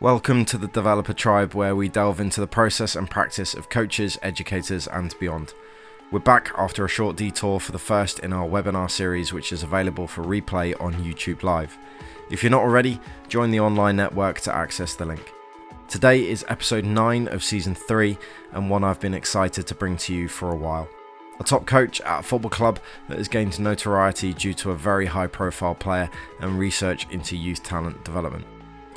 Welcome to the Developer Tribe, where we delve into the process and practice of coaches, educators, and beyond. We're back after a short detour for the first in our webinar series, which is available for replay on YouTube Live. If you're not already, join the online network to access the link. Today is episode 9 of season 3, and one I've been excited to bring to you for a while. A top coach at a football club that has gained notoriety due to a very high profile player and research into youth talent development.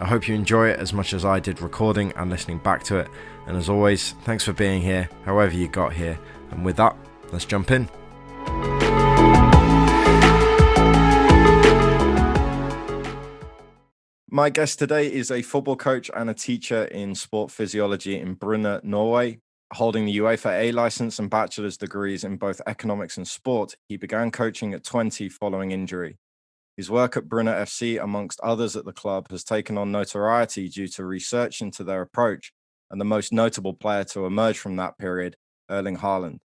I hope you enjoy it as much as I did recording and listening back to it. And as always, thanks for being here, however you got here. And with that, let's jump in. My guest today is a football coach and a teacher in sport physiology in Brno, Norway. Holding the UEFA A license and bachelor's degrees in both economics and sport, he began coaching at 20 following injury. His work at Brno FC, amongst others at the club, has taken on notoriety due to research into their approach, and the most notable player to emerge from that period, Erling Haaland.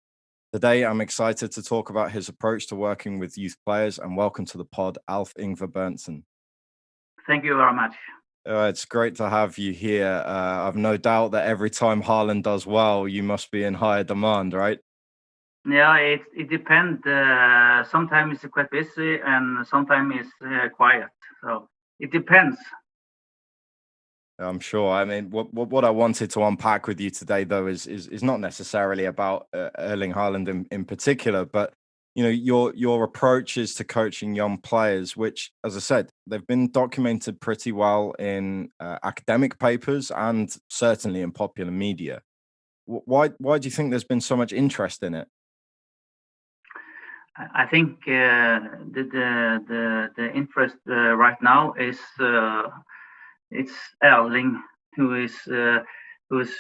Today, I'm excited to talk about his approach to working with youth players, and welcome to the pod, Alf Ingve Berntsen. Thank you very much. It's great to have you here. I've no doubt that every time Haaland does well, you must be in higher demand, right? Yeah, it depends. Sometimes it's quite busy and sometimes it's quiet. So it depends. I'm sure. I mean, what I wanted to unpack with you today, though, is not necessarily about Erling Haaland in particular, but you know your approaches to coaching young players, which, as I said, they've been documented pretty well in academic papers and certainly in popular media. Why do you think there's been so much interest in it? I think the interest right now is it's Erling who is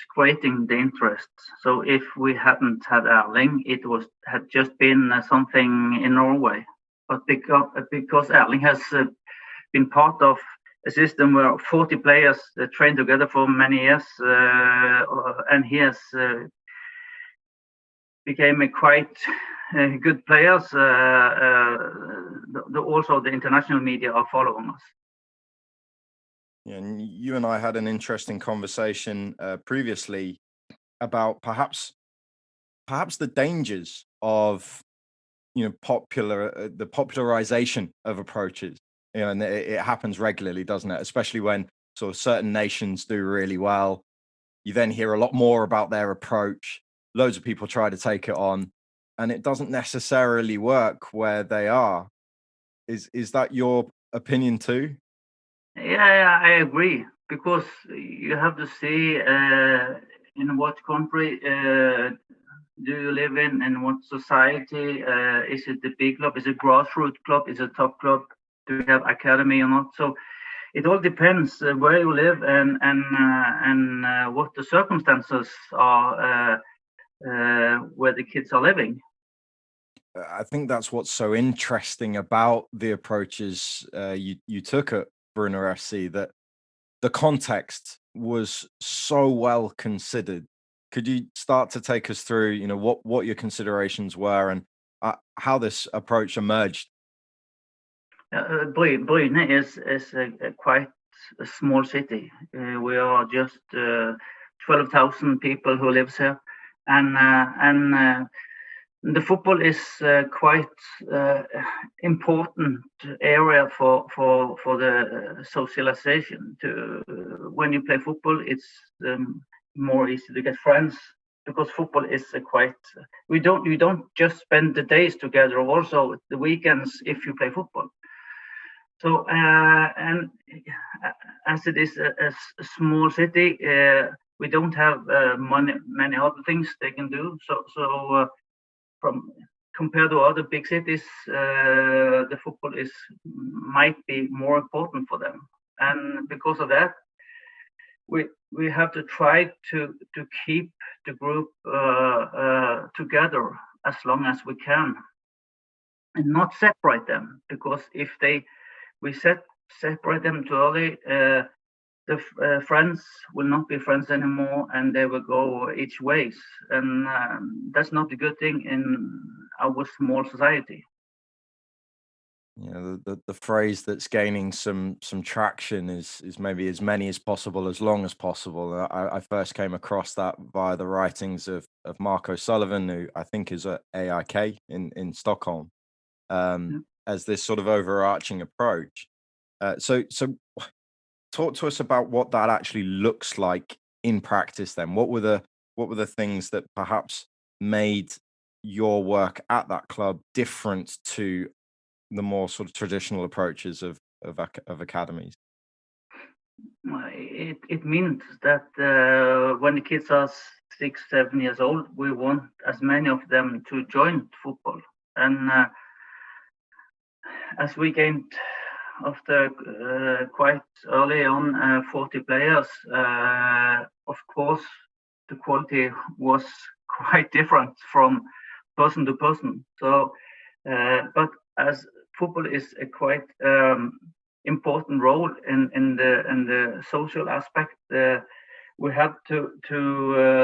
creating the interest. So if we hadn't had Erling, it had just been something in Norway. But because Erling has been part of a system where 40 players trained together for many years, and he has became a quite good players. Also, the international media are following us. Yeah, and you and I had an interesting conversation previously about perhaps the dangers of the popularization of approaches. You know, and it happens regularly, doesn't it? Especially when sort of certain nations do really well. You then hear a lot more about their approach. Loads of people try to take it on, and it doesn't necessarily work where they are. Is that your opinion too? Yeah, I agree, because you have to see in what country do you live in what society. Is it the big club? Is it grassroots club? Is it top club? Do you have academy or not? So it all depends where you live and what the circumstances are where the kids are living. I think that's what's so interesting about the approaches you took at Brno FC, that the context was so well considered. Could you start to take us through, what your considerations were and how this approach emerged? Bryne is a quite a small city. We are just 12,000 people who lives here, and the football is quite important area for the socialization. When you play football, it's more easy to get friends, because football is you don't just spend the days together, also the weekends if you play football. So and as it is a small city, we don't have many other things they can do. So compared to other big cities, the football might be more important for them, and because of that, we have to try to keep the group together as long as we can, and not separate them, because if we separate them too early, the friends will not be friends anymore, and they will go each ways, and that's not a good thing in our small society. You know, the phrase that's gaining some traction is maybe as many as possible, as long as possible. I first came across that via the writings of Mark O'Sullivan, who I think is at AIK in Stockholm, Yeah. as this sort of overarching approach. So talk to us about what that actually looks like in practice. Then, what were the things that perhaps made your work at that club different to the more sort of traditional approaches of academies? It means that when the kids are 6, 7 years old, we want as many of them to join football. And as we gained after quite early on 40 players, of course, the quality was quite different from person to person. So, but as football is a quite important role in the social aspect, we have to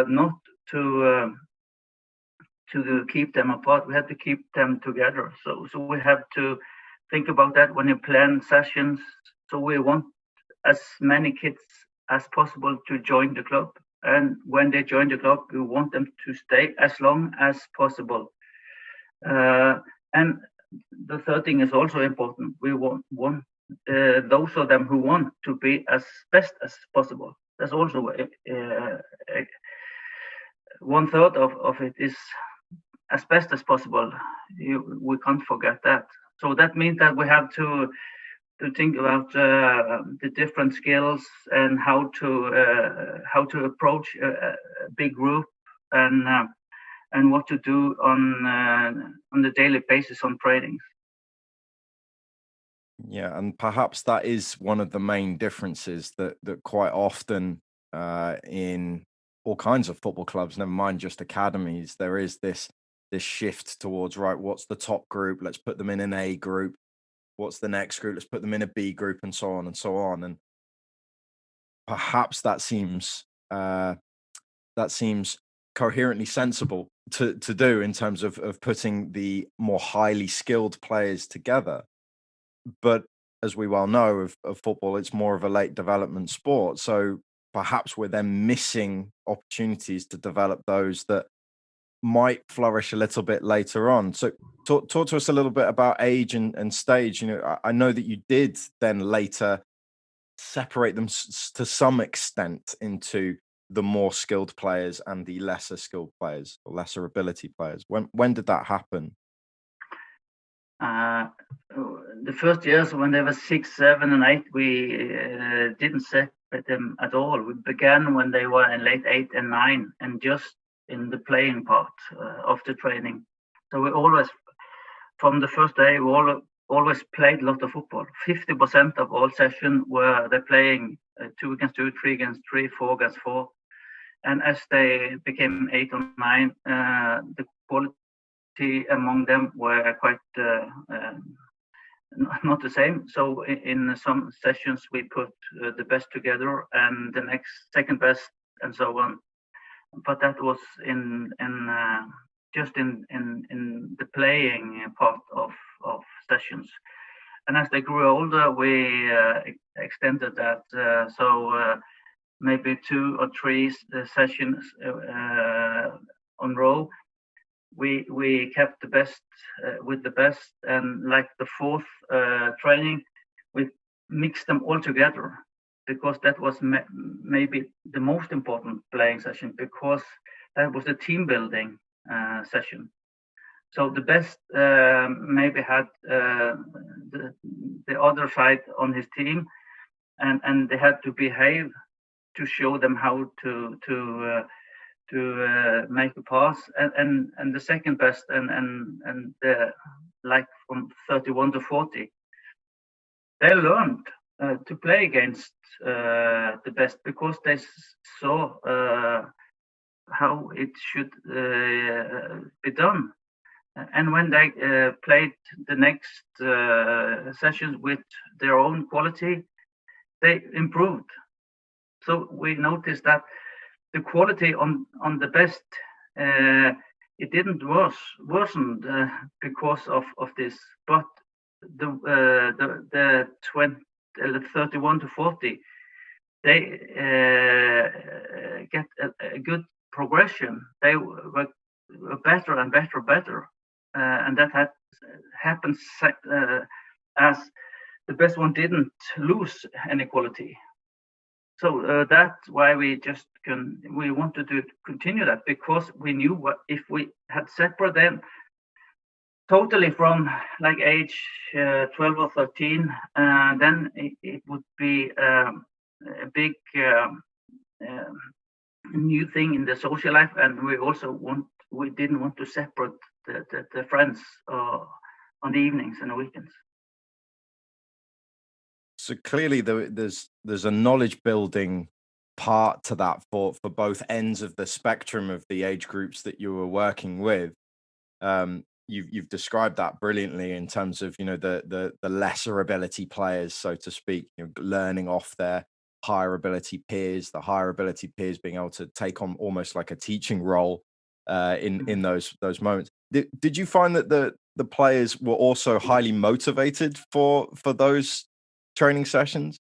not to keep them apart. We have to keep them together. So we have to think about that when you plan sessions. So we want as many kids as possible to join the club. And when they join the club, we want them to stay as long as possible. And the third thing is also important. We want those of them who want to be as best as possible. That's also one third of it is as best as possible. We can't forget that. So that means that we have to think about the different skills and how to approach a big group and what to do on the daily basis on trainings. Yeah, and perhaps that is one of the main differences that quite often in all kinds of football clubs, never mind just academies, there is this shift towards, right, what's the top group? Let's put them in an A group. What's the next group? Let's put them in a B group, and so on and so on. And perhaps that seems coherently sensible to do in terms of putting the more highly skilled players together. But as we well know of football, it's more of a late development sport. So perhaps we're then missing opportunities to develop those that might flourish a little bit later on. So talk to us a little bit about age and stage. You know, I know that you did then later separate them to some extent into the more skilled players and the lesser skilled players or lesser ability players. When did that happen? Uh, the first years when they were 6, 7, and 8, we didn't separate them at all. We began when they were in late 8 and 9, and just in the playing part of the training. So we always, from the first day, we always played a lot of football. 50% of all sessions were they playing 2 against 2, 3 against 3, 4 against 4. And as they became 8 or 9, the quality among them were quite not the same. So in some sessions we put the best together and the next second best and so on. But that was just in the playing part of sessions. And as they grew older, we extended that. So maybe 2 or 3 sessions on row. We kept the best with the best, and like the fourth training, we mixed them all together because that was maybe the most important playing session, because that was the team building session. So the best maybe had the other side on his team, and they had to behave to show them how to make a pass, and the second best and like from 31 to 40, they learned to play against the best because they saw how it should be done. And when they played the next sessions with their own quality, they improved. So we noticed that the quality on the best, it didn't worsen because of this, but the 31 to 40, they get a good progression. They were better and better, and that had happened as the best one didn't lose any quality. So that's why we wanted to continue that, because we knew what if we had separate them totally from like age 12 or 13, then it would be a big new thing in the social life, and we didn't want to separate the friends on the evenings and the weekends. So clearly there's a knowledge building part to that for both ends of the spectrum of the age groups that you were working with. You've described that brilliantly in terms of, you know, the lesser ability players, so to speak, you know, learning off their higher ability peers, the higher ability peers being able to take on almost like a teaching role in those moments. Did you find that the players were also highly motivated for those training sessions?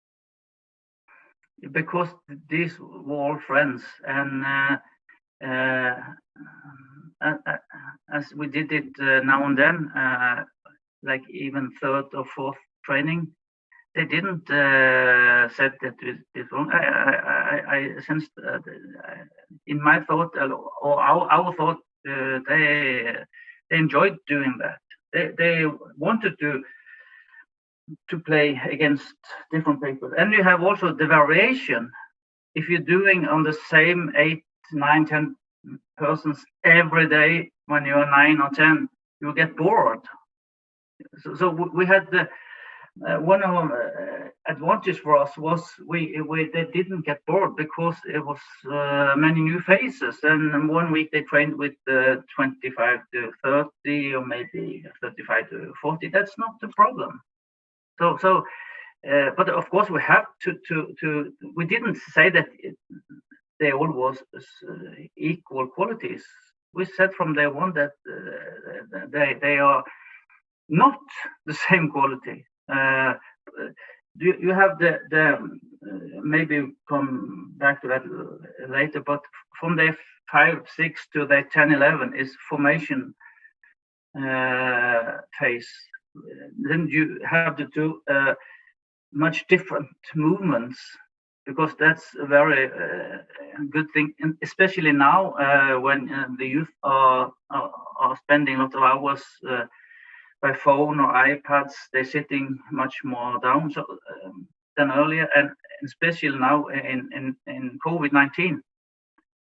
Because these were all friends, and as we did it now and then, like even third or fourth training, they didn't said that it is wrong. I sensed in my thought or our thought, they enjoyed doing that. They wanted to play against different people, and you have also the variation. If you're doing on the same 8, 9, 10 persons every day when you're 9 or 10, you get bored. So we had the one of advantage for us was they didn't get bored, because it was many new faces, and 1 week they trained with 25 to 30 or maybe 35 to 40. That's not the problem. So but of course we have to we didn't say that they all was equal qualities. We said from day one that they are not the same quality. You have the maybe come back to that later, but from the 5, 6 to the 10, 11 is formation phase. Then you have to do much different movements, because that's a very good thing, and especially now when the youth are spending a lot of hours by phone or iPads. They're sitting much more down than earlier, and especially now in COVID-19.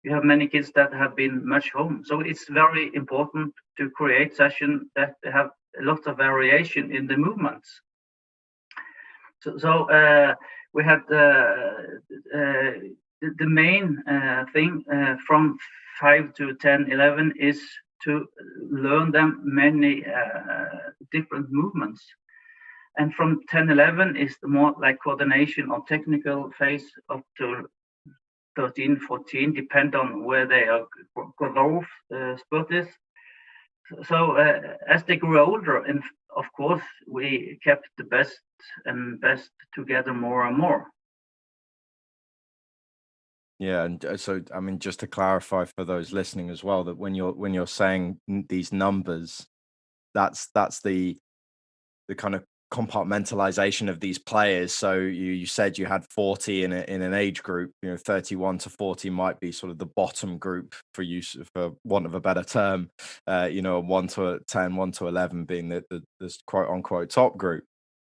You have many kids that have been much home, so it's very important to create sessions that have a lot of variation in the movements. So we had the main thing from 5 to 10, 11 is to learn them many different movements. And from 10, 11 is the more like coordination or technical phase up to 13, 14, depend on where they are growth spurt is. So as they grew older, and of course we kept the best together more and more. Yeah, and so I mean, just to clarify for those listening as well, that when you're saying these numbers, that's the kind of compartmentalization of these players. So you said you had 40 in an age group, you know, 31 to 40 might be sort of the bottom group, for want of a better term, you know, 1 to 10, 1 to 11 being the quote unquote top group,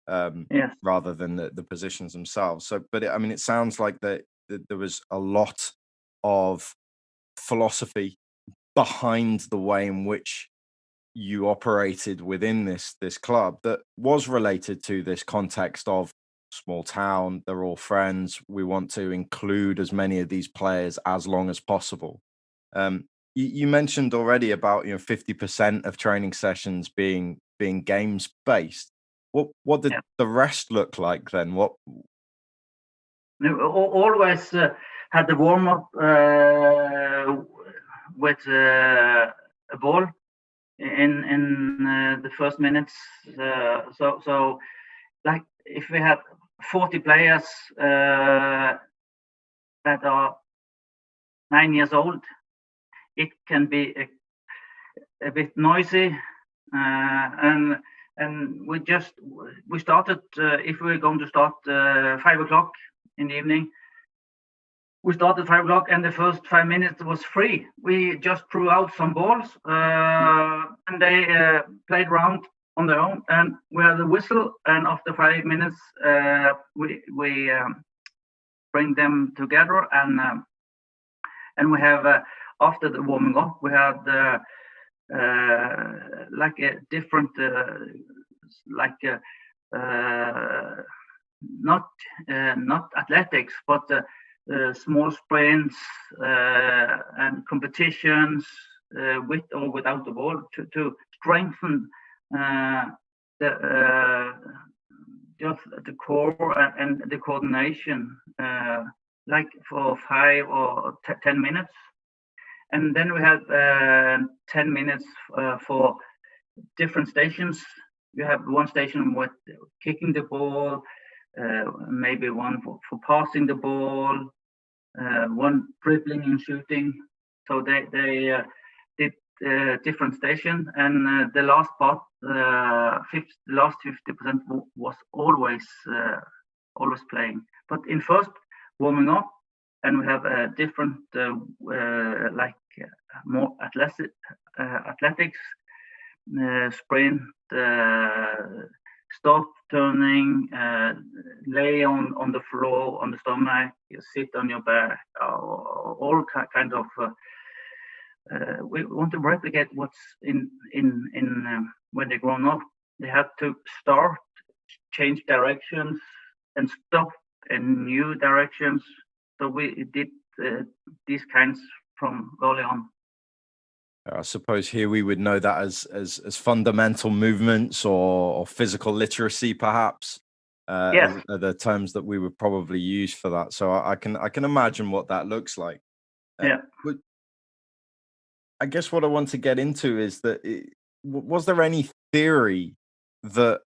Yes. rather than the positions themselves. So, but I mean, it sounds like that there was a lot of philosophy behind the way in which you operated within this club that was related to this context of small town. They're all friends. We want to include as many of these players as long as possible. You mentioned already about, you know, 50% of training sessions being games based. What did the rest look like then? What always had the warm up with a ball. in the first minutes. So like if we have 40 players that are 9 years old, it can be a bit noisy, and we started. If we're going to start 5 o'clock in the evening, we started 5 o'clock, and the first 5 minutes was free. We just threw out some balls, and they played around on their own. And we had a whistle, and after 5 minutes, we bring them together, and we have after the warming up, we had like a different not athletics, but small sprints and competitions with or without the ball to strengthen just the core and the coordination, like for 5 or 10 minutes. And then we had 10 minutes for different stations. You have one station with kicking the ball, maybe one for passing the ball, one dribbling and shooting. So they did different station, and the last part, the last 50% was always playing. But in first warming up, and we have a different more athletics, sprint, stop, turning, lay on the floor, on the stomach, you sit on your back, all kind of. We want to replicate what's in when they grown up. They have to start, change directions, and stop in new directions. So we did these kinds from early on. I suppose here we would know that as fundamental movements or physical literacy, perhaps. Yes. Are the terms that we would probably use for that. So I can imagine what that looks like. Yeah. But I guess what I want to get into is that was there any theory that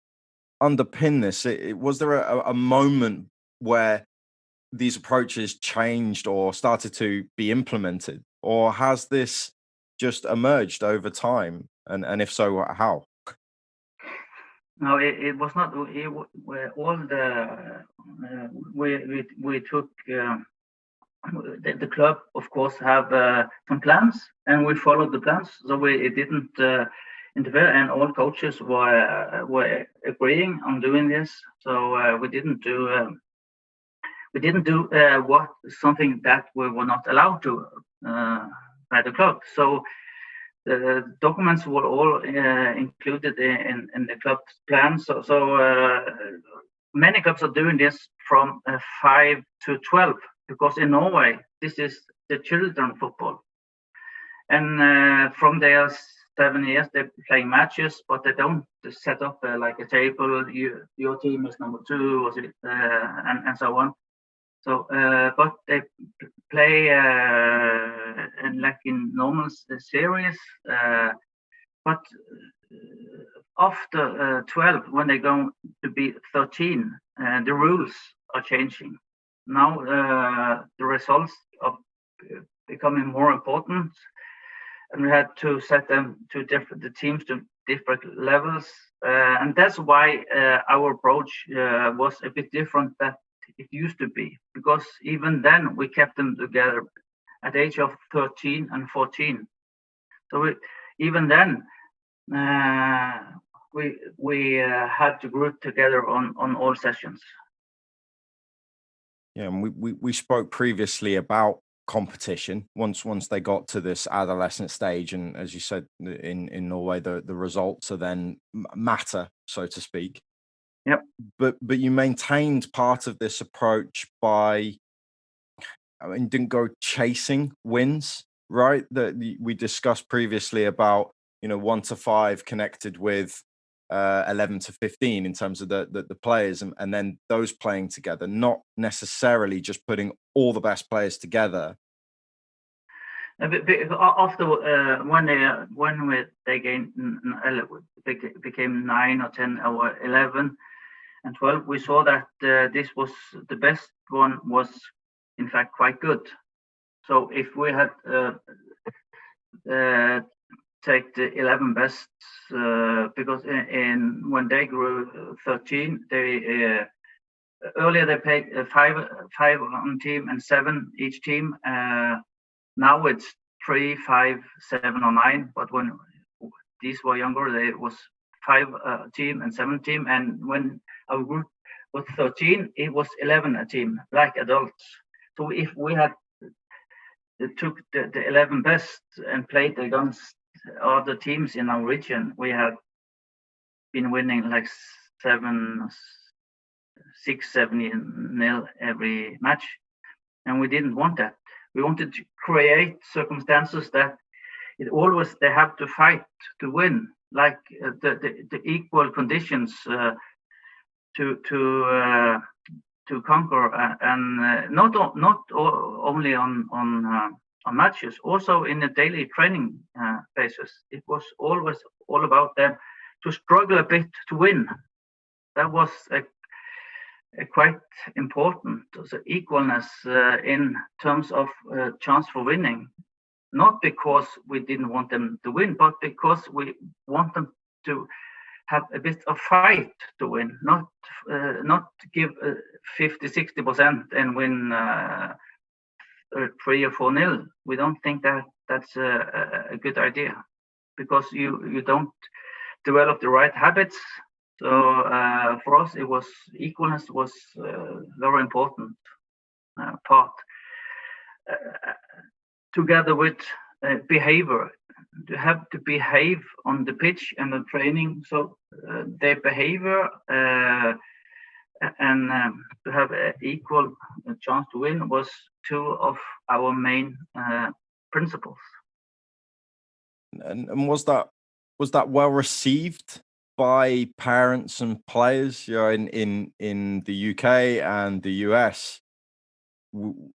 underpinned this? Was there a moment where these approaches changed or started to be implemented, or has this just emerged over time? And if so, how? No, it was not. All the we took the club, of course, have some plans, and we followed the plans. So we didn't interfere, and all coaches were agreeing on doing this. So we didn't do what something that we were not allowed to by the club. So the documents were all included in the club's plan. So many clubs are doing this from 5 to 12, because in Norway this is the children football, and from their 7 years they're playing matches, but they don't set up like a table. Your team is number 2, and so on. So, but they play like in normal series. But after 12, when they go to be 13, the rules are changing. Now the results are becoming more important, and we had to set them to the teams to different levels, and that's why our approach was a bit different than it used to be, because even then we kept them together at the age of 13 and 14. So even then we had to group together on all sessions. Yeah, and we spoke previously about competition once they got to this adolescent stage, and as you said, in Norway the results are then matter, so to speak. Yep. But you maintained part of this approach by, I mean, didn't go chasing wins, right? That we discussed previously about 1 to 5 connected with 11 to 15 in terms of the players, and then those playing together, not necessarily just putting all the best players together. After when they gained became 9 or 10 or 11 and 12, we saw that this was the best one was in fact quite good. So if we had take the 11 best, because when they grew 13, they earlier they played five on team and 7 each team. Now it's 3, 5, 7 or 9. But when these were younger, they was 5 team and 7 team. And when our group was 13, it was 11 a team, like adults. So if we had took the 11 best and played against other teams in our region, we had been winning like 6-7-0 every match, and we didn't want that. We wanted to create circumstances that they have to fight to win, like the equal conditions to conquer, and not only on matches, also in the daily training basis. It was always all about them to struggle a bit to win. That was quite important. So equalness in terms of chance for winning, not because we didn't want them to win, but because we want them to have a bit of fight to win, not give 50-60% and win 3 or 4-0. We don't think that's a good idea, because you don't develop the right habits. So for us, it was equalness was very important part, together with behavior. To have to behave on the pitch and the training, so their behavior and to have an equal chance to win was 2 of our main principles. And was that well received by parents and players? You know, in the UK and the US,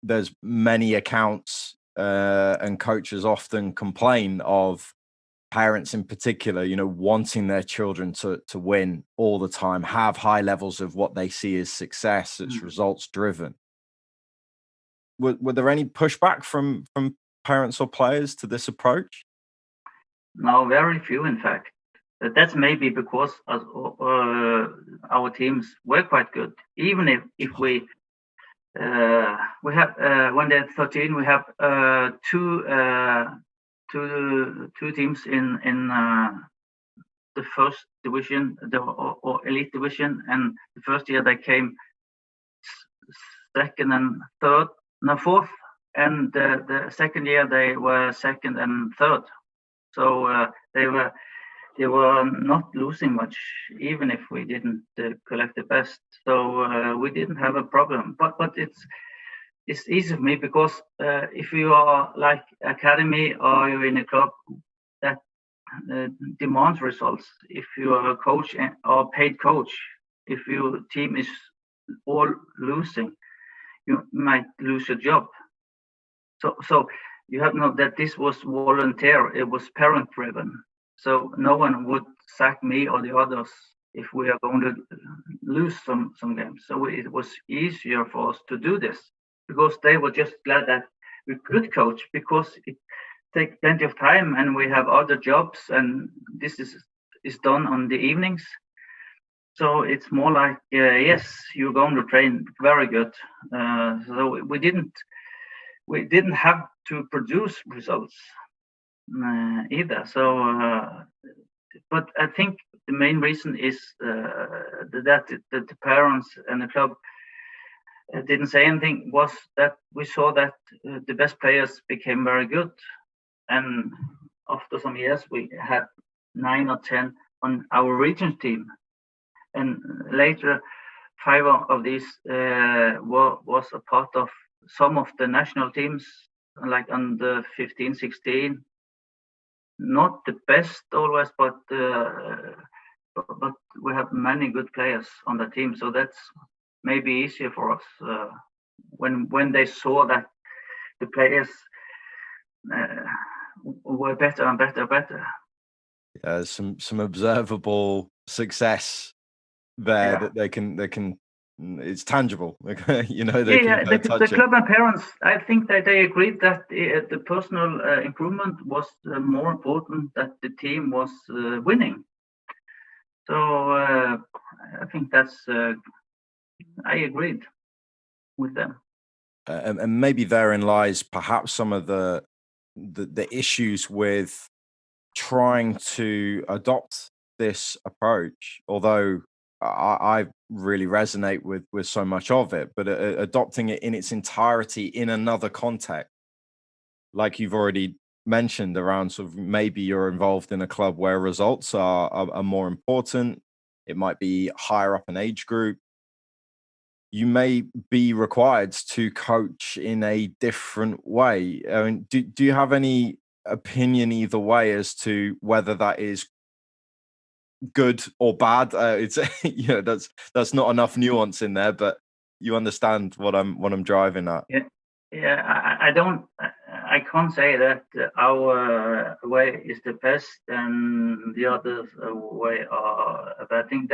there's many accounts, and coaches often complain of parents in particular, you know, wanting their children to win all the time, have high levels of what they see as success. It's results driven. Were there any pushback from parents or players to this approach? No, very few, in fact. That's maybe because our teams were quite good. Even if we have when they're 13, we have two teams in the first division, or elite division, and the first year they came second and fourth, and the second year they were second and third. So they were not losing much, even if we didn't collect the best. So we didn't have a problem. But it's easy for me, because if you are like academy or you're in a club that demands results, if you are a coach or paid coach, if your team is all losing, you might lose your job. So you have to know that this was volunteer. It was parent driven. So no one would sack me or the others if we are going to lose some games. So it was easier for us to do this, because they were just glad that we could coach, because it takes plenty of time and we have other jobs, and this is done on the evenings. So it's more like, yes, you're going to train, very good. So we didn't have to produce results either. So, but I think the main reason is that the parents and the club didn't say anything, was that we saw that the best players became very good, and after some years we had 9 or 10 on our region team, and later 5 of these was a part of some of the national teams, like under 15, 16. Not the best always, but we have many good players on the team, so that's maybe easier for us when they saw that the players were better and better. Some observable success there that they can. It's tangible. They can touch the club and parents, I think that they agreed that the personal improvement was more important, that the team was winning. So I think that's I agreed with them. And maybe therein lies perhaps some of the issues with trying to adopt this approach, although I really resonate with so much of it, but adopting it in its entirety in another context, like you've already mentioned, around sort of maybe you're involved in a club where results are more important. It might be higher up an age group. You may be required to coach in a different way. I mean, do you have any opinion either way as to whether that is good or bad? It's that's not enough nuance in there, but you understand what I'm driving at. I can't say that our way is the best and the other way are a bad thing.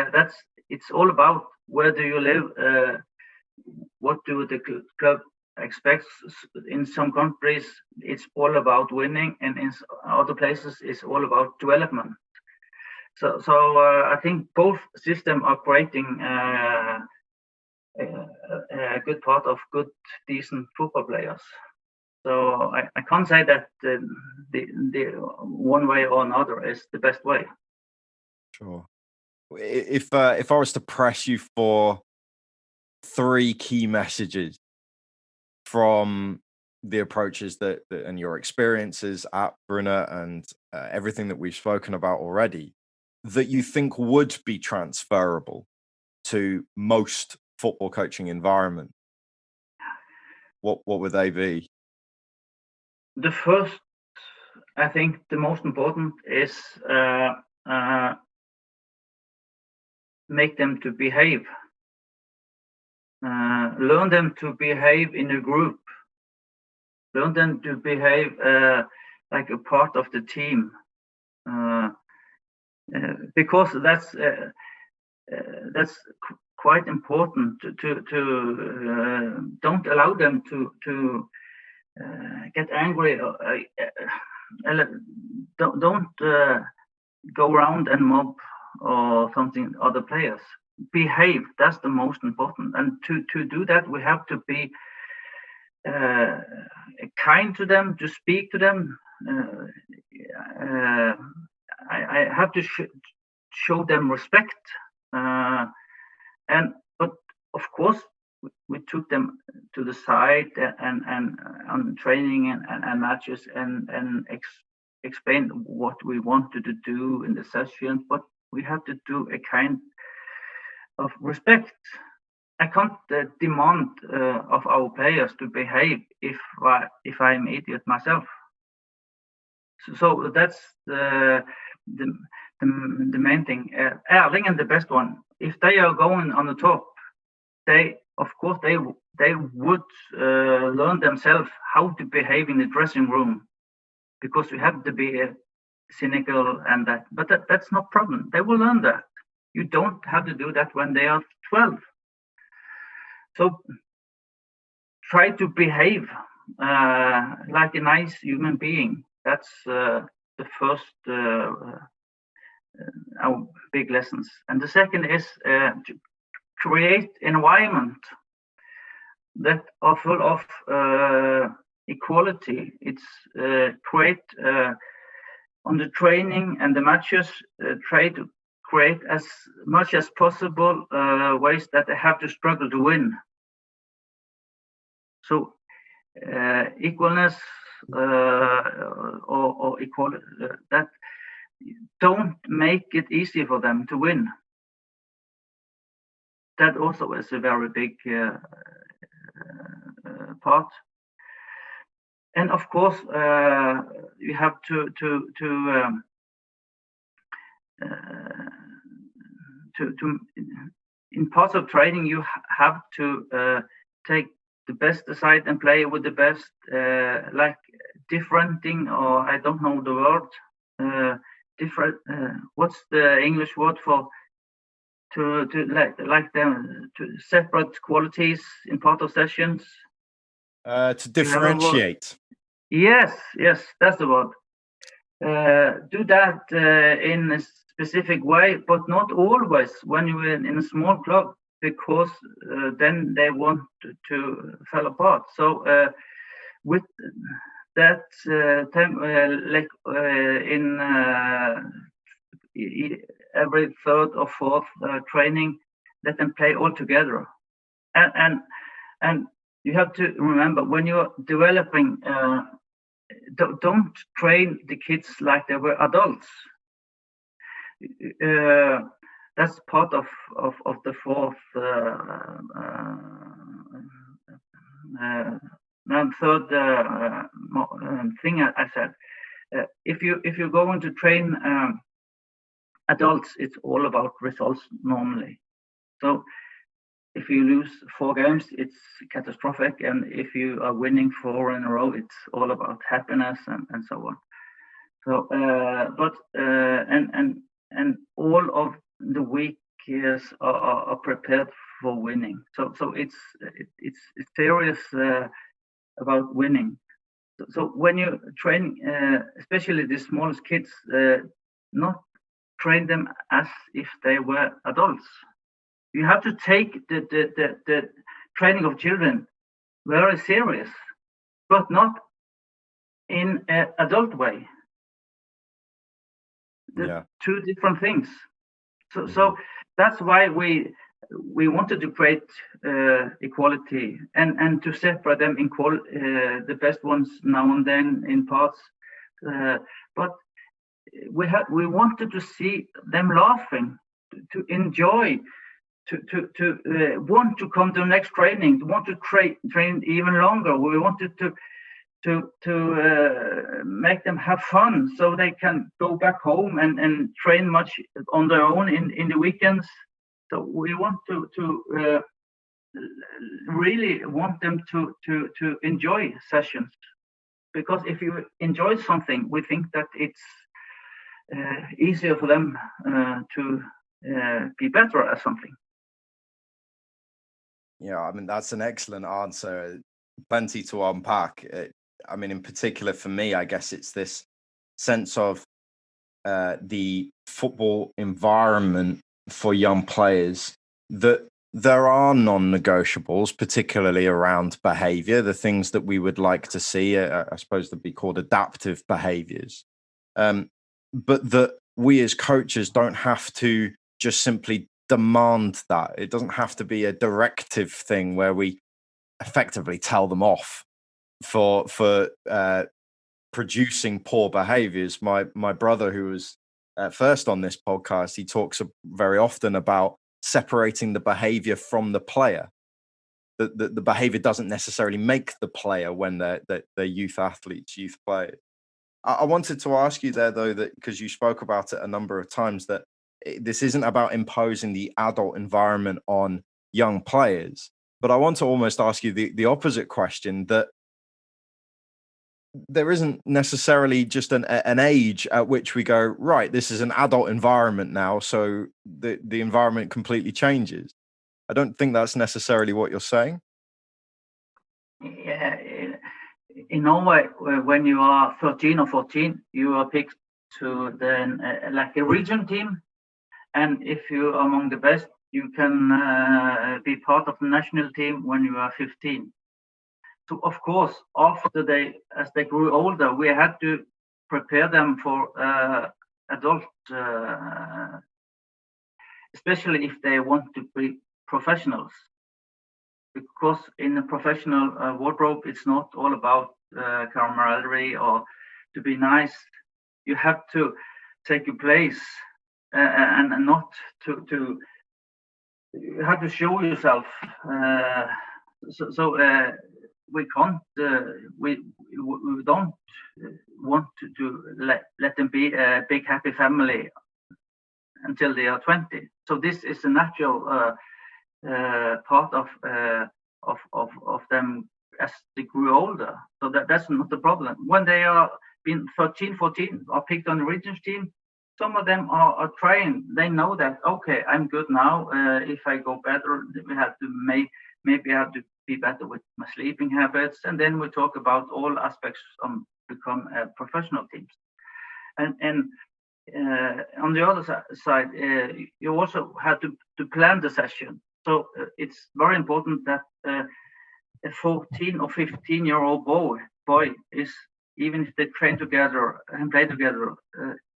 It's all about where do you live, what do the club expects. In some countries it's all about winning, and in other places it's all about development. So I think both systems are creating a good part of good, decent football players. So I can't say that the one way or another is the best way. Sure. If I was to press you for 3 key messages from the approaches that and your experiences at Brunner and everything that we've spoken about already, that you think would be transferable to most football coaching environment, what would they be? The first, I think the most important is make them to behave. Learn them to behave in a group. Learn them to behave like a part of the team. Because that's quite important to don't allow them to get angry. Don't go around and mob or something other players. Behave, that's the most important, and to do that we have to be kind to them, to speak to them. I have to show them respect, but of course we took them to the side and on training and matches and explain what we wanted to do in the sessions, but we have to do a kind of respect. I can't demand of our players to behave if I'm an idiot myself. So that's the main thing. Erling and the best one, if they are going on the top, they would learn themselves how to behave in the dressing room, because we have to be cynical and that. But that's no problem. They will learn that. You don't have to do that when they are 12. So try to behave like a nice human being. That's the first our big lessons. And the second is to create environment that are full of equality. It's create on the training and the matches, try to create as much as possible ways that they have to struggle to win. So equalness or equality, that don't make it easy for them to win. That also is a very big part. And of course, you have to in parts of training, you have to take the best aside and play with the best, like differenting, or I don't know the word. Different. What's the English word for to like them to separate qualities in part of sessions? To differentiate. Yes, that's the word. Do that in a specific way, but not always when you're in a small club, because then they want to fall apart. So with that time, like in every third or fourth training, let them play all together, and you have to remember when you're developing. Don't train the kids like they were adults. That's part of the fourth and third thing I said. If you're going to train adults, it's all about results normally. So if you lose 4 games, it's catastrophic, and if you are winning 4 in a row, it's all about happiness and so on. So, and all of the weak years are prepared for winning. So it's serious about winning. So when you train, especially the smallest kids, not train them as if they were adults. You have to take the training of children very serious, but not in an adult way. The 2 different things. So that's why we wanted to create equality and to separate them in the best ones now and then in parts. But we wanted to see them laughing, to enjoy. To want to come to the next training, to want to train even longer. We wanted to make them have fun, so they can go back home and train much on their own in the weekends. So we want to really want them to enjoy sessions, because if you enjoy something, we think that it's easier for them to be better at something. Yeah, I mean, that's an excellent answer. Plenty to unpack. I mean, in particular for me, I guess it's this sense of the football environment for young players, that there are non-negotiables, particularly around behavior, the things that we would like to see, I suppose they'd be called adaptive behaviors. But that we as coaches don't have to just simply demand that. It doesn't have to be a directive thing where we effectively tell them off for producing poor behaviors. My brother, who was first on this podcast, he talks very often about separating the behavior from the player. The behavior doesn't necessarily make the player when they're youth athletes, youth players. I wanted to ask you there, though, that because you spoke about it a number of times, that this isn't about imposing the adult environment on young players. But I want to almost ask you the opposite question, that there isn't necessarily just an age at which we go, right, this is an adult environment now, so the environment completely changes. I don't think that's necessarily what you're saying. Yeah, in Norway, when you are 13 or 14, you are picked to then like a region team, and if you're among the best, you can be part of the national team when you are 15. So of course, as they grew older, we had to prepare them for adult, especially if they want to be professionals. Because in a professional wardrobe, it's not all about camaraderie or to be nice. You have to take your place and not to. You have to show yourself. So we can't. We don't want to let them be a big happy family until they are 20. So this is a natural part of them as they grew older. So that's not the problem. When they are been 13, 14, are picked on the regions team, some of them are trained. They know that, okay, I'm good now. If I go better, we have to maybe I have to be better with my sleeping habits. And then we talk about all aspects on become professional teams. And on the other side, you also have to plan the session. So it's very important that a 14 or 15-year-old boy is, even if they train together and play together,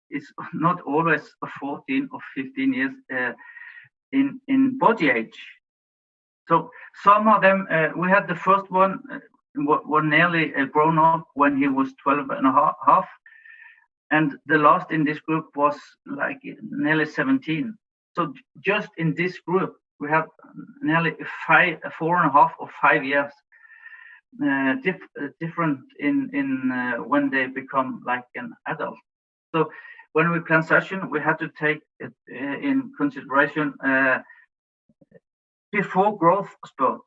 it's not always a 14 or 15 years in body age. So some of them, we had the first one were nearly grown up when he was 12 and a half. And the last in this group was like nearly 17. So just in this group, we have nearly 4.5 or 5 years different in when they become like an adult. So when we plan session, we have to take it in consideration before growth spurt.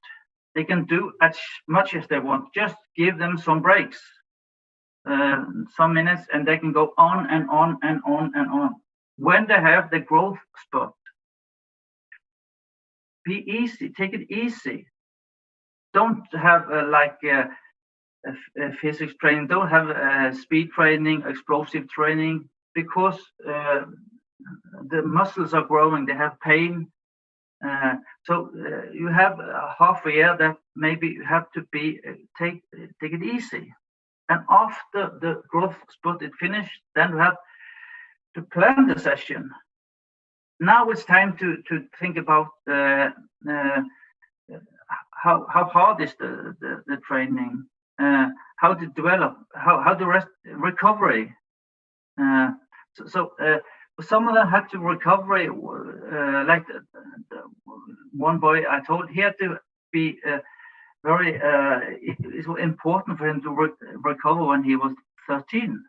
They can do as much as they want. Just give them some breaks, some minutes, and they can go on and on and on and on. When they have the growth spurt, be easy, take it easy. Don't have physics training, don't have speed training, explosive training, because the muscles are growing, they have pain. So you have half a year that maybe you have to take it easy. And after the growth spurt is finished, then we have to plan the session. Now it's time to think about how hard is the training, how to develop, how the rest recovery. So some of them had to recovery, like the one boy I told, he had to be very. It was important for him to recover when he was 13,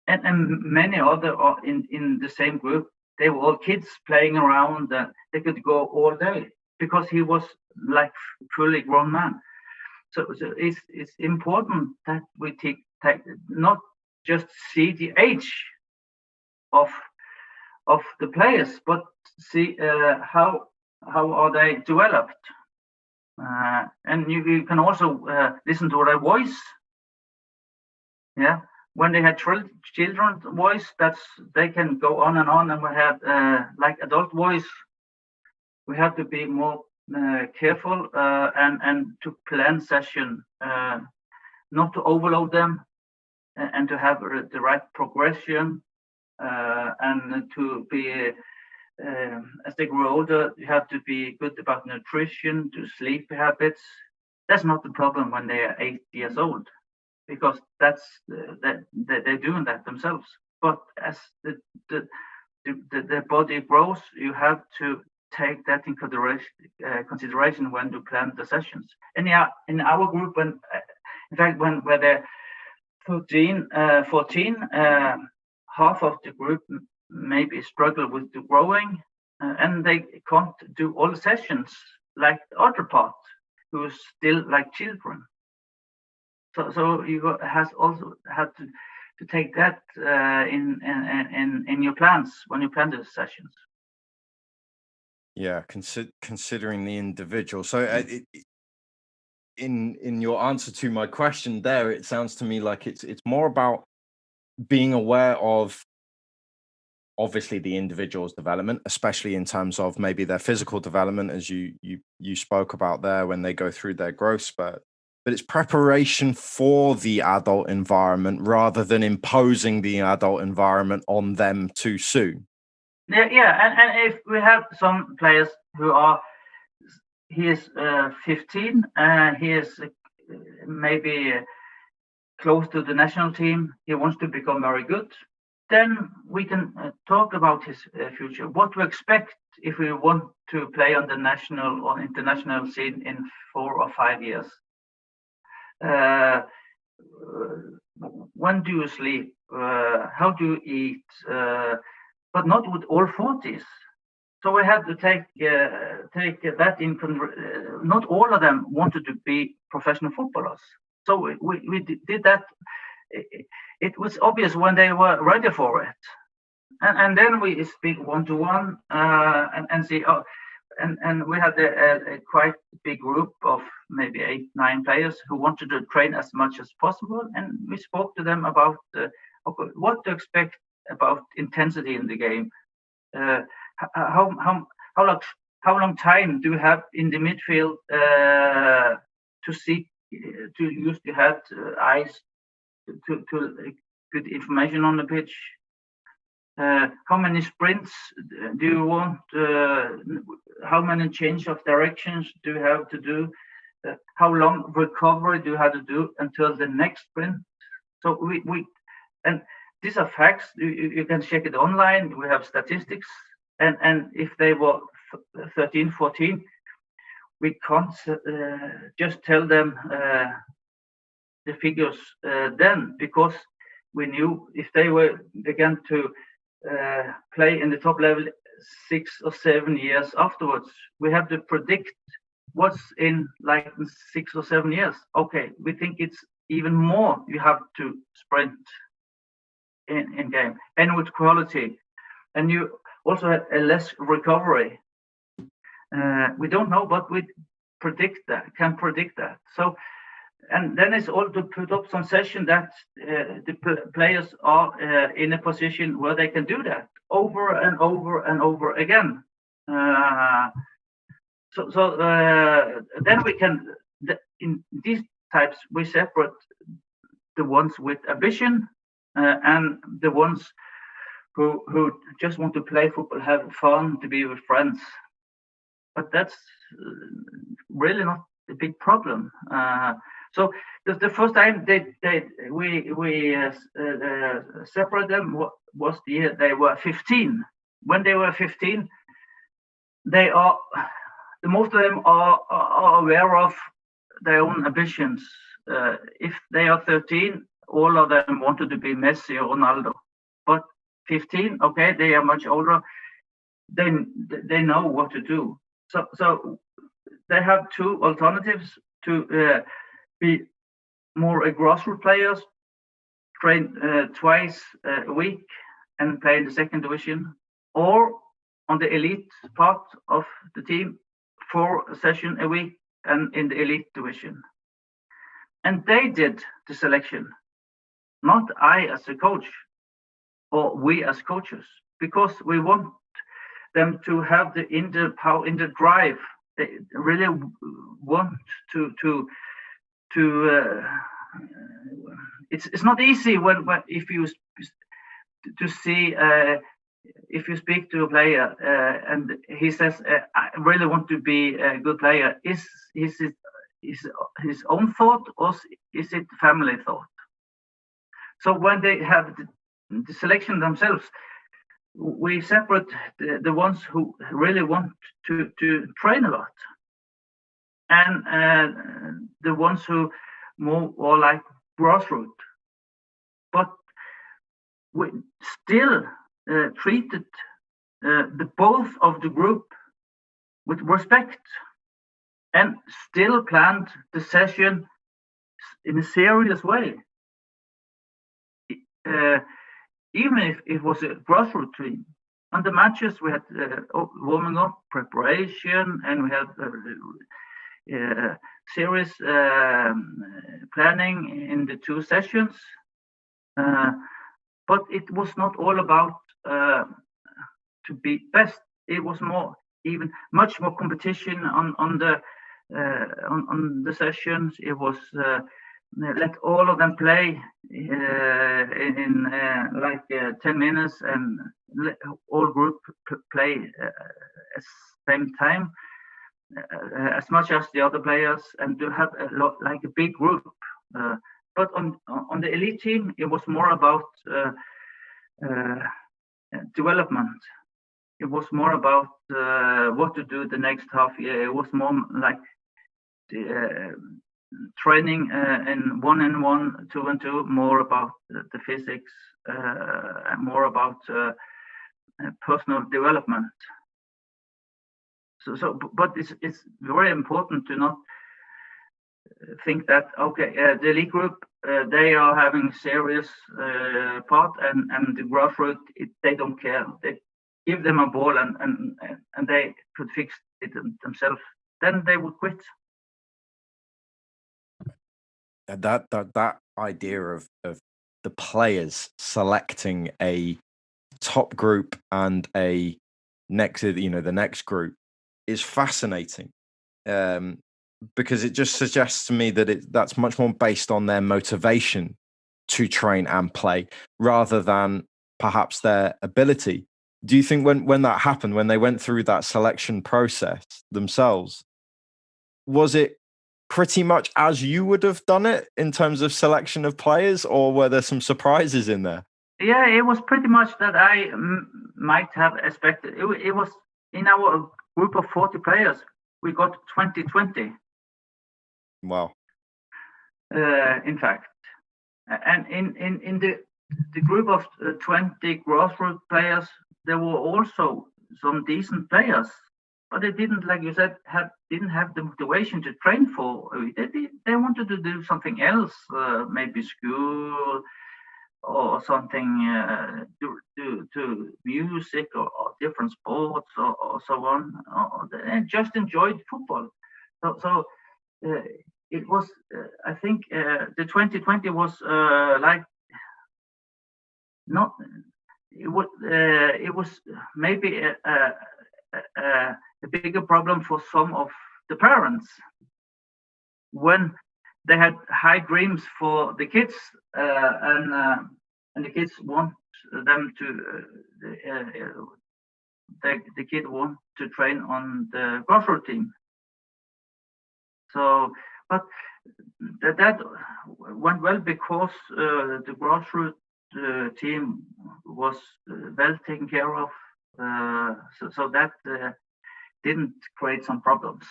and many other are in the same group. They were all kids playing around. They could go all day because he was like fully grown man. So it's important that we take not just see the age of the players, but see how are they developed, and you can also listen to their voice. Yeah, when they had children's voice, they can go on, and we have like adult voice. We have to be more careful and to plan session, not to overload them, and to have the right progression, and to be as they grow older, you have to be good about nutrition, to sleep habits. That's not the problem when they are 8 years old, because they're doing that themselves. But as the body grows, you have to take that in consideration when you plan the sessions. And yeah, in our group, when they're 14, half of the group maybe struggle with the growing, and they can't do all the sessions like the other part, who is still like children. So you has also had to take that in your plans when you plan the sessions. Yeah, considering the individual. So in your answer to my question there, it sounds to me like it's more about being aware of obviously the individual's development, especially in terms of maybe their physical development, as you spoke about there, when they go through their growth spurt. But it's preparation for the adult environment rather than imposing the adult environment on them too soon. Yeah, and if we have some players who are, he is 15, he is maybe close to the national team, he wants to become very good, then we can talk about his future, what to expect if we want to play on the national or international scene in 4 or 5 years. When do you sleep? How do you eat? But not with all 40s. So we have to take take that in. Not all of them wanted to be professional footballers, so we did that. It was obvious when they were ready for it, and then we speak one-to-one and see. Oh, and we had a quite big group of maybe 8-9 players who wanted to train as much as possible, and we spoke to them about what to expect about intensity in the game. How long time do you have in the midfield to see, to use the head, eyes, to get information on the pitch? How many sprints do you want? How many change of directions do you have to do? How long recovery do you have to do until the next sprint? So and these are facts. You can check it online. We have statistics, and if they were 13, 14, we can't just tell them the figures then, because we knew if they were began to play in the top level 6 or 7 years afterwards, we have to predict what's in like 6 or 7 years. Okay, we think it's even more you have to sprint in game and with quality, and you also have a less recovery. We don't know, but we can predict that. So, and then it's all to put up some session that the players are in a position where they can do that over and over and over again. So then we can, in these types, we separate the ones with ambition and the ones who just want to play football, have fun, to be with friends. But that's really not a big problem. So the first time we separate them was the year they were 15. When they were 15, most of them are aware of their own ambitions. If they are 13, all of them wanted to be Messi or Ronaldo. But 15, okay, they are much older. They know what to do. So they have two alternatives: to be more grassroots players, train twice a week and play in the second division, or on the elite part of the team, 4 sessions a week and in the elite division. And they did the selection, not I as a coach or we as coaches, because we want them to have the inner power, in the drive. They really want to it's not easy when if you to see if you speak to a player and he says I really want to be a good player, is it his own thought or is it family thought? So when they have the selection themselves, we separate the ones who really want to train a lot, and the ones who more or like grassroots. But we still treated the both of the group with respect, and still planned the session in a serious way. Even if it was a grassroots team. On the matches, we had warming up, preparation, and we had serious planning in the 2 sessions. But it was not all about to be best. It was much more competition on the sessions. It was let all of them play in 10 minutes and let all group play at the same time as much as the other players, and to have a lot like a big group. But on the elite team, it was more about development. It was more about what to do the next half year. It was more like training in 1-on-1, 2-on-2, more about the physics, more about personal development. But it's very important to not think that the league group they are having serious part, and the grassroots they don't care. They give them a ball and they could fix it themselves. Then they would quit. That idea of the players selecting a top group and a the next group is fascinating, because it just suggests to me that that's much more based on their motivation to train and play rather than perhaps their ability. Do you think when that happened, when they went through that selection process themselves, was it pretty much as you would have done it in terms of selection of players, or were there some surprises in there? Yeah, it was pretty much that I might have expected. It was in our group of 40 players, we got 20. Wow. In fact, and in the group of 20 grassroots players, there were also some decent players, but they didn't, like you said, didn't have the motivation to train for. They wanted to do something else, maybe school or something, to music or different sports or so on. And just enjoyed football. So it was, I think, the 2020 was like not. It was maybe a bigger problem for some of the parents when they had high dreams for the kids, and the kids want them to the kid want to train on the grassroots team. So, but that went well because the grassroots team was well taken care of, so that didn't create some problems.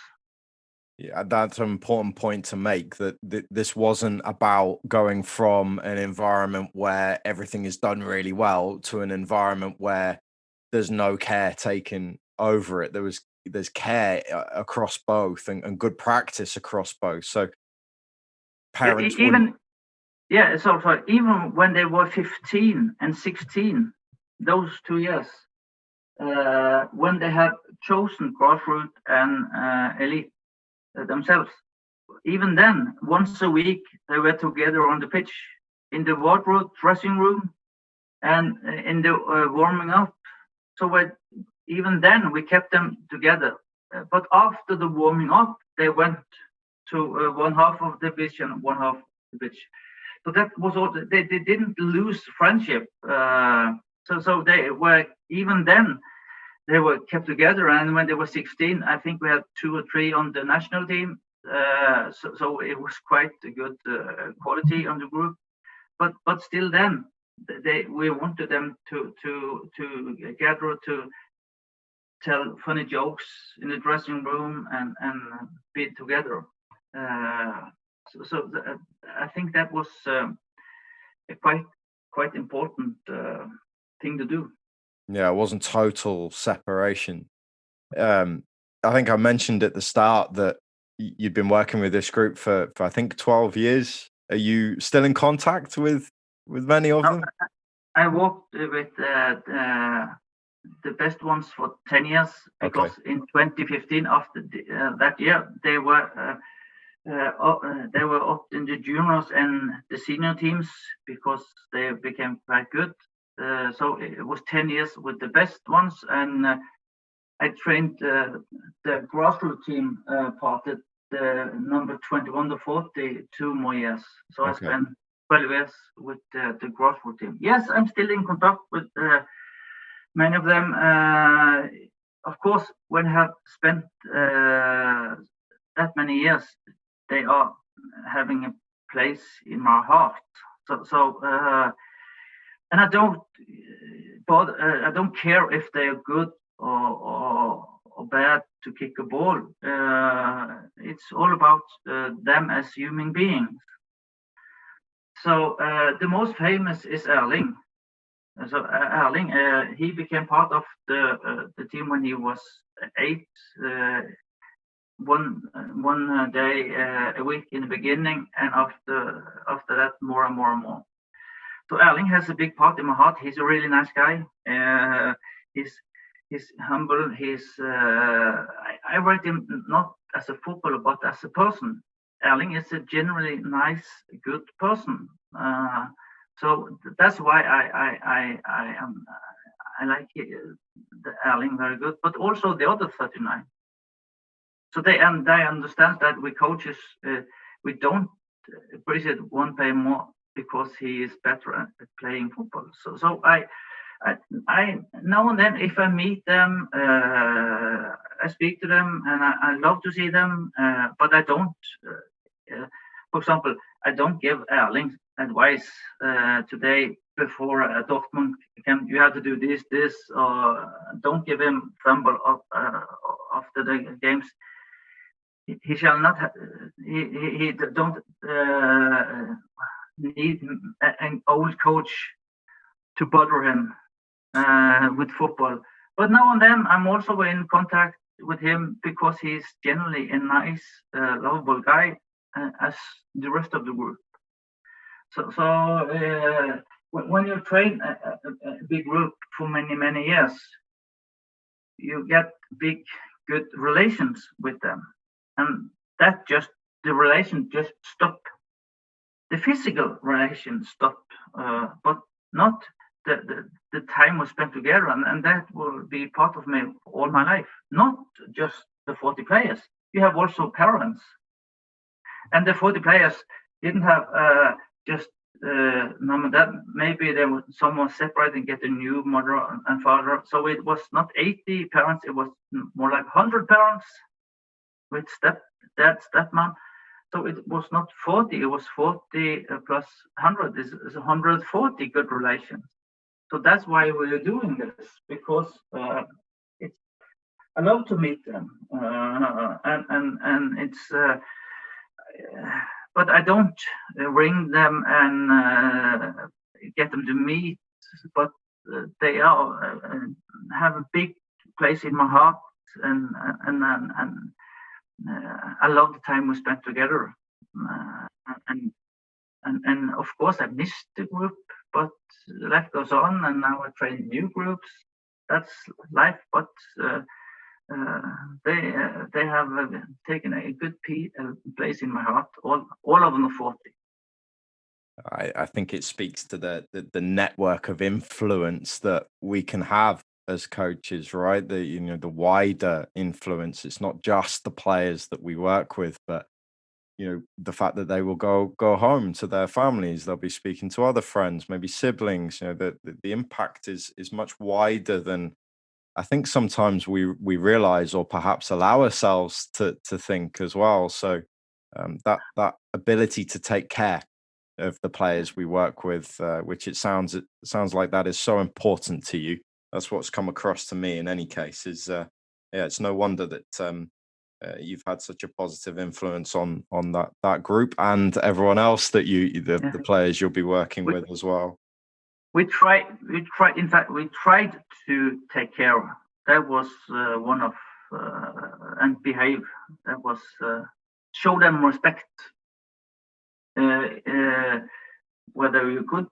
Yeah, that's an important point to make, that this wasn't about going from an environment where everything is done really well to an environment where there's no care taken over it. There's care across both, and good practice across both. So parents even when they were 15 and 16, those 2 years, when they had chosen grassroots and elite themselves, even then, once a week they were together on the pitch, in the wardrobe, dressing room, and in the warming up. So even then we kept them together. But after the warming up, they went to one half of the pitch and one half of the pitch. So that was all. They didn't lose friendship. So they were, even then, they were kept together. And when they were 16, I think we had 2 or 3 on the national team. So it was quite a good quality on the group. But still, then we wanted them to gather, to tell funny jokes in the dressing room and be together. So I think that was a quite important thing to do. Yeah, it wasn't total separation. I think I mentioned at the start that you'd been working with this group for I think 12 years. Are you still in contact with many of them? I worked with the best ones for 10 years, because in 2015, after that year, they were up in the juniors and the senior teams, because they became quite good. So it was 10 years with the best ones, and I trained the grassroots team part, the number 21 to 40, 2 more years. So I spent 12 years with the grassroots team. Yes, I'm still in contact with many of them. Of course, when I have spent that many years, they are having a place in my heart. So and I don't care if they are good or bad to kick a ball. It's all about them as human beings. So the most famous is Erling. So Erling, he became part of the team when he was 8. One day a week in the beginning, and after that more and more and more. So Erling has a big part in my heart. He's a really nice guy. He's humble. I rate him not as a footballer but as a person. Erling is a generally nice, good person. So that's why I like the Erling very good, but also the other 39. So they understand that we coaches we don't appreciate one player more because he is better at playing football. So I now and then, if I meet them, I speak to them, and I love to see them, but I don't. For example, I don't give Erling advice today before Dortmund. You have to do this, or don't give him fumble after the games. He shall not. He don't need an old coach to bother him with football. But now and then, I'm also in contact with him because he's generally a nice, lovable guy, as the rest of the group. So when you train a big group for many years, you get big, good relations with them, and that just the relation just stop. The physical relation stop, but not the time we spent together, and that will be part of me all my life. Not just the 40 players. You have also parents, and the 40 players didn't have just mom and dad. Maybe there was someone separate and get a new mother and father. So it was not 80 parents. It was more like 100 parents with stepdad, stepmom. So it was not 40. It was 40 plus 100. It's 140 good relations. So that's why we're doing this, because it's I love to meet them, and it's. But I don't ring them and get them to meet. But they are have a big place in my heart, and I love the time we spent together. And of course I missed the group, but life goes on, and now I train new groups. That's life, but they have taken a good place in my heart, all of them are 40. I think it speaks to the network of influence that we can have as coaches, right? The wider influence. It's not just the players that we work with, but the fact that they will go home to their families, they'll be speaking to other friends, maybe siblings. The impact is much wider than I think sometimes we realize, or perhaps allow ourselves to think as well. So that ability to take care of the players we work with, which it sounds like that is so important to you. That's what's come across to me in any case. Is it's no wonder that you've had such a positive influence on that group and everyone else that the players you'll be working with as well. We tried. In fact, we tried to take care. That was one of and behave. That was show them respect. Whether you're good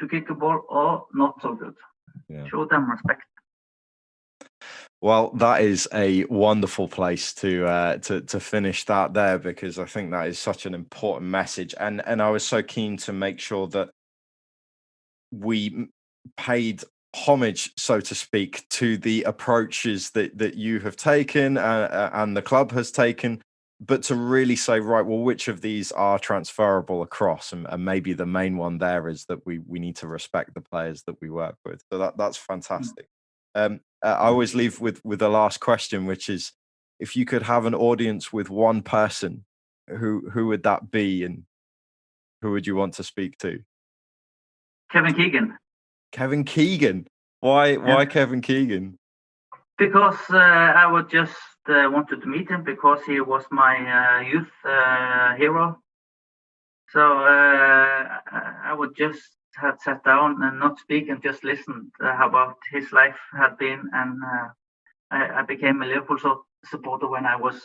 to kick a ball or not so good, show them respect. Well, that is a wonderful place to finish that there, because I think that is such an important message, and I was so keen to make sure that we paid homage, so to speak, to the approaches that you have taken and the club has taken, but to really say, right, well, which of these are transferable across, and maybe the main one there is that we need to respect the players that we work with. So that's fantastic. I always leave with the last question, which is, if you could have an audience with one person, who would that be, and who would you want to speak to? Kevin Keegan. Kevin Keegan. Why Kevin Keegan? Because I would just wanted to meet him, because he was my youth hero. So I would just had sat down and not speak and just listened how about his life had been, and I became a Liverpool supporter when I was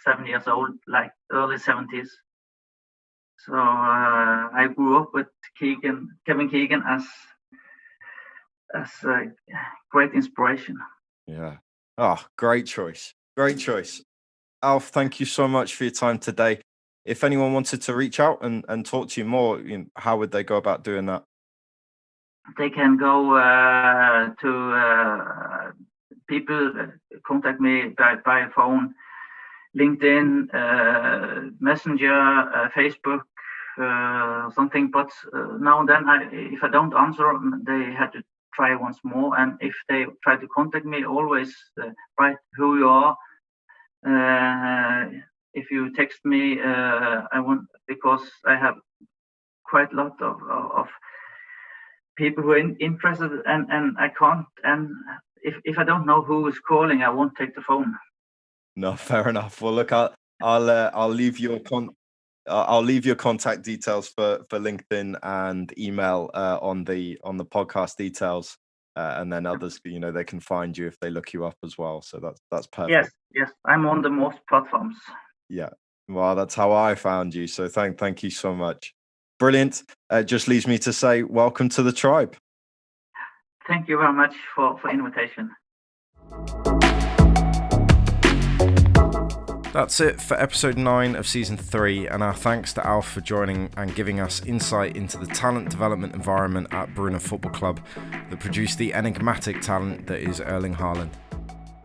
7 years old, like early 70s. So I grew up with Kevin Keegan as a great inspiration. Yeah. Oh, great choice. Great choice. Alf, thank you so much for your time today. If anyone wanted to reach out and talk to you more, how would they go about doing that? They can go to people contact me by phone, LinkedIn, Messenger, Facebook, something. But now and then, if I don't answer, they have to try once more. And if they try to contact me, always write who you are. If you text me, I want, because I have quite a lot of people who are interested, and I can't. And if I don't know who is calling, I won't take the phone. No, fair enough. Well, look, I'll leave your contact details for LinkedIn and email on the podcast details, and then others, they can find you if they look you up as well. So that's perfect. Yes, I'm on the most platforms. Yeah, well, that's how I found you. So thank you so much. Brilliant. Just leaves me to say, welcome to the tribe. Thank you very much for invitation. That's it for episode 9 of season 3, and our thanks to Alf for joining and giving us insight into the talent development environment at Brunner Football Club that produced the enigmatic talent that is Erling Haaland.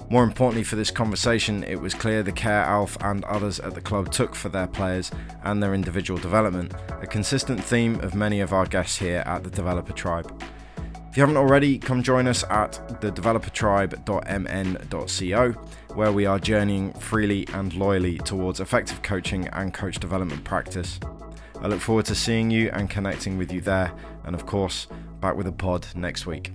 More importantly for this conversation, it was clear the care Alf and others at the club took for their players and their individual development, a consistent theme of many of our guests here at the Developer Tribe. If you haven't already, come join us at thedevelopertribe.mn.co, where we are journeying freely and loyally towards effective coaching and coach development practice. I look forward to seeing you and connecting with you there, and of course, back with a pod next week.